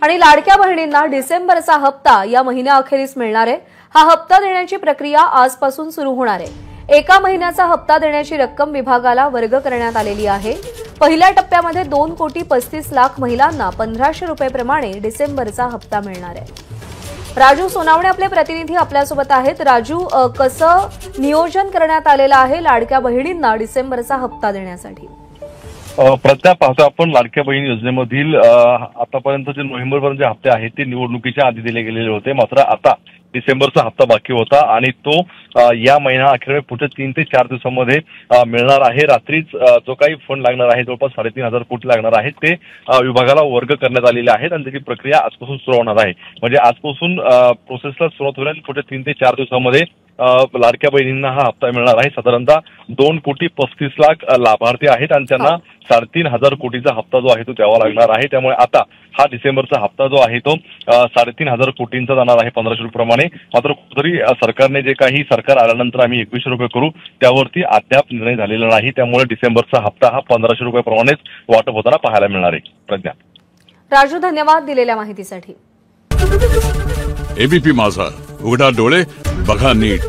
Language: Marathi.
आणि लाडक्या बहिणींना डिसेंबरचा हप्ता या महिन्याअखेरीस मिळणार आहे। हा हप्ता देण्याची प्रक्रिया आजपासून सुरू होणार आहे। एका महिन्याचा हप्ता देण्याची रक्कम विभागाला वर्ग करण्यात आलेली आहे। पहिल्या टप्प्यामध्ये 2,35,00,000 महिलांना 1,500 रुपये प्रमाणे डिसेंबरचा हप्ता मिळणार आहे। राजू सोनावणे आपले प्रतिनिधी आपल्यासोबत आहेत। राजू, कसं नियोजन करण्यात आलेलं आहे लाडक्या बहिणींना डिसेंबरचा हप्ता देण्यासाठी? प्रज्ञा, पाहतो आपण लाडक्या बहीण योजनेमधील आतापर्यंत जे नोव्हेंबरपर्यंत हप्ते आहेत ते निवडणुकीच्या आधी दिले गेलेले होते। मात्र आता डिसेंबरचा हप्ता बाकी होता आणि तो या महिना अखेर पुढच्या 3 ते 4 दिवसांमध्ये मिळणार आहे। रात्रीच जो काही फंड लागणार आहे जवळपास 3,500 कोटी लागणार आहेत ते विभागाला वर्ग करण्यात आलेले आहेत आणि त्याची प्रक्रिया आजपासून सुरू होणार आहे। म्हणजे आजपासून प्रोसेसला सुरुवात होईल आणि पुढच्या 3 ते 4 दिवसांमध्ये लाडक्या बहिणींना हा हप्ता मिळणार आहे। साधारणतः 2,35,00,000 लाभार्थी आहेत आणि त्यांना 3,500 कोटीचा हप्ता जो आहे तो द्यावा लागणार आहे। त्यामुळे आता हा डिसेंबरचा हप्ता जो आहे तो 3,500 कोटींचा जाणार आहे 1,500 रुपयाप्रमाणे। मात्र कुठेतरी सरकारने जे काही सरकार आल्यानंतर आम्ही 2,100 रुपये करू त्यावरती अद्याप निर्णय झालेला नाही। त्यामुळे डिसेंबरचा हप्ता हा 1,500 रुपयाप्रमाणेच वाटप होताना पाहायला मिळणार आहे। प्रज्ञा, राजू, धन्यवाद दिलेल्या माहितीसाठी। एबीपी माझा, उघडा डोळे बघा नीट।